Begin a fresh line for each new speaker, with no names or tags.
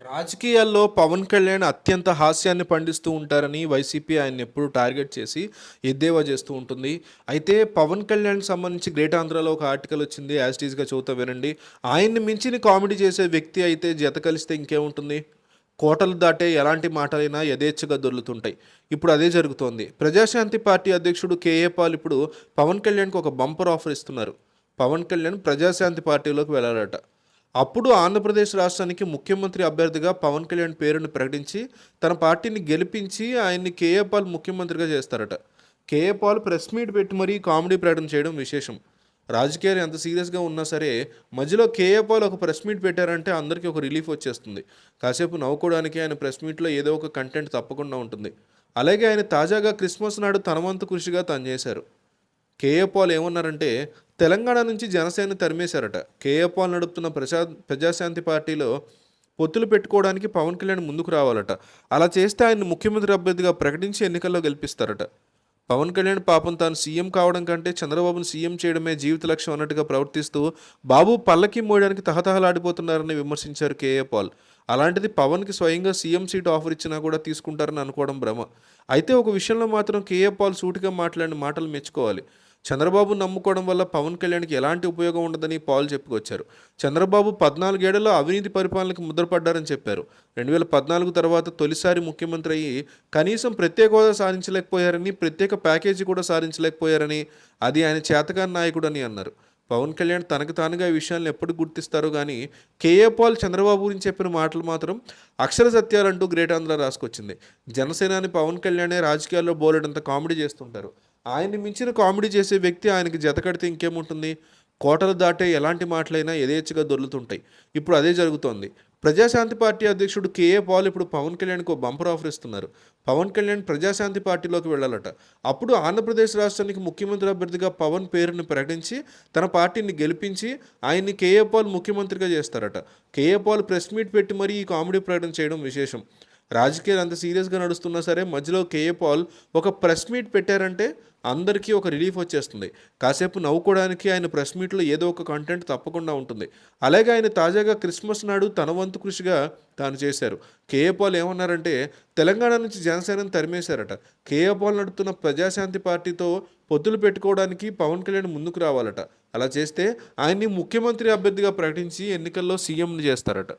రాజకీయాల్లో పవన్ కళ్యాణ్ అత్యంత హాస్యాన్ని పండిస్తూ ఉంటారని వైసీపీ ఆయన్ని ఎప్పుడు టార్గెట్ చేసి ఎద్దేవా చేస్తూ ఉంటుంది. అయితే పవన్ కళ్యాణ్కి సంబంధించి గ్రేట్ ఆంధ్రాలో ఒక ఆర్టికల్ వచ్చింది. యాజ్ ఇట్ ఈస్‌గా చదువుతా వినండి. ఆయన్ని మించిన కామెడీ చేసే వ్యక్తి అయితే జత కలిస్తే ఇంకేముంటుంది? కోటలు దాటే ఎలాంటి మాటలైనా యథేచ్ఛగా దొర్లుతుంటాయి. ఇప్పుడు అదే జరుగుతోంది. ప్రజాశాంతి పార్టీ అధ్యక్షుడు కేఏ పాల్ ఇప్పుడు పవన్ కళ్యాణ్‌కి ఒక బంపర్ ఆఫర్ ఇస్తున్నారు. పవన్ కళ్యాణ్ ప్రజాశాంతి పార్టీలోకి వెళ్ళాడట. అప్పుడు ఆంధ్రప్రదేశ్ రాష్ట్రానికి ముఖ్యమంత్రి అభ్యర్థిగా పవన్ కళ్యాణ్ పేరును ప్రకటించి తన పార్టీని గెలిపించి ఆయన్ని కేఏ పాల్ ముఖ్యమంత్రిగా చేస్తారట. కేఏ పాల్ ప్రెస్ మీట్ పెట్టి మరీ కామెడీ ప్రకటన చేయడం విశేషం. రాజకీయాలు ఎంత సీరియస్గా ఉన్నా సరే మధ్యలో కేఏ పాల్ ఒక ప్రెస్ మీట్ పెట్టారంటే అందరికీ ఒక రిలీఫ్ వచ్చేస్తుంది. కాసేపు నవ్వుకోవడానికి ఆయన ప్రెస్ మీట్లో ఏదో ఒక కంటెంట్ తప్పకుండా ఉంటుంది. అలాగే ఆయన తాజాగా క్రిస్మస్ నాడు తన వంతు కృషిగా తను చేశారు. కేఏ పాల్ ఏమన్నారంటే తెలంగాణ నుంచి జనసేన తరిమేశారట. కేఏ పాల్ నడుపుతున్న ప్రజాశాంతి పార్టీలో పొత్తులు పెట్టుకోవడానికి పవన్ కళ్యాణ్ ముందుకు రావాలట. అలా చేస్తే ఆయన్ని ముఖ్యమంత్రి అభ్యర్థిగా ప్రకటించి ఎన్నికల్లో గెలిపిస్తారట. పవన్ కళ్యాణ్ పాపం తాను సీఎం కావడం కంటే చంద్రబాబును సీఎం చేయడమే జీవిత లక్ష్యం అన్నట్టుగా ప్రవర్తిస్తూ బాబు పల్లకి మోయడానికి తహతహలాడిపోతున్నారని విమర్శించారు కేఏ పాల్. అలాంటిది పవన్కి స్వయంగా సీఎం సీట్ ఆఫర్ ఇచ్చినా కూడా తీసుకుంటారని అనుకోవడం భ్రమ. అయితే ఒక విషయంలో మాత్రం కేఏ పాల్ సూటిగా మాట్లాడిన మాటలు మెచ్చుకోవాలి. చంద్రబాబు నమ్ముకోవడం వల్ల పవన్ కళ్యాణ్కి ఎలాంటి ఉపయోగం ఉండదని పాల్ చెప్పుకొచ్చారు. చంద్రబాబు 14 ఏళ్లలో అవినీతి పరిపాలనకు ముద్రపడ్డారని చెప్పారు. 2014 తర్వాత తొలిసారి ముఖ్యమంత్రి అయ్యి కనీసం ప్రత్యేక హోదా సాధించలేకపోయారని, ప్రత్యేక ప్యాకేజీ కూడా సాధించలేకపోయారని, అది ఆయన చేతకాని నాయకుడని అన్నారు. పవన్ కళ్యాణ్ తనకు తానుగా ఈ విషయాలను ఎప్పుడు గుర్తిస్తారో కానీ కేఏ పాల్ చంద్రబాబు గురించి చెప్పిన మాటలు మాత్రం అక్షర సత్యాలంటూ గ్రేట్ ఆంధ్ర రాసుకొచ్చింది. జనసేనాని పవన్ కళ్యాణే రాజకీయాల్లో బోలెడంత కామెడీ చేస్తుంటారు. ఆయన్ని మించిన కామెడీ చేసే వ్యక్తి ఆయనకి జతకడితే ఇంకేముంటుంది? కోటలు దాటే ఎలాంటి మాటలైనా యథేచ్ఛగా దొర్లుతుంటాయి. ఇప్పుడు అదే జరుగుతోంది. ప్రజాశాంతి పార్టీ అధ్యక్షుడు కేఏ పాల్ ఇప్పుడు పవన్ కళ్యాణ్‌కి ఓ బంపర్ ఆఫర్ ఇస్తున్నారు. పవన్ కళ్యాణ్ ప్రజాశాంతి పార్టీలోకి వెళ్ళాలట. అప్పుడు ఆంధ్రప్రదేశ్ రాష్ట్రానికి ముఖ్యమంత్రి అభ్యర్థిగా పవన్ పేరును ప్రకటించి తన పార్టీని గెలిపించి ఆయన్ని కేఏ పాల్ ముఖ్యమంత్రిగా చేస్తారట. కేఏ పాల్ ప్రెస్ మీట్ పెట్టి మరీ ఈ కామెడీ ప్రకటన చేయడం విశేషం. రాజకీయాలు అంత సీరియస్గా నడుస్తున్నా సరే మధ్యలో కేఏ పాల్ ఒక ప్రెస్ మీట్ పెట్టారంటే అందరికీ ఒక రిలీఫ్ వచ్చేస్తుంది. కాసేపు నవ్వుకోవడానికి ఆయన ప్రెస్ మీట్లో ఏదో ఒక కంటెంట్ తప్పకుండా ఉంటుంది. అలాగే ఆయన తాజాగా క్రిస్మస్ నాడు తన వంతు కృషిగా తాను చేశారు. కేఏ పాల్ ఏమన్నారంటే తెలంగాణ నుంచి జనసేనను తరిమేశారట. కేఏ పాల్ నడుపుతున్న ప్రజాశాంతి పార్టీతో పొత్తులు పెట్టుకోవడానికి పవన్ కళ్యాణ్ ముందుకు రావాలట. అలా చేస్తే ఆయన్ని ముఖ్యమంత్రి అభ్యర్థిగా ప్రకటించి ఎన్నికల్లో సీఎంని చేస్తారట.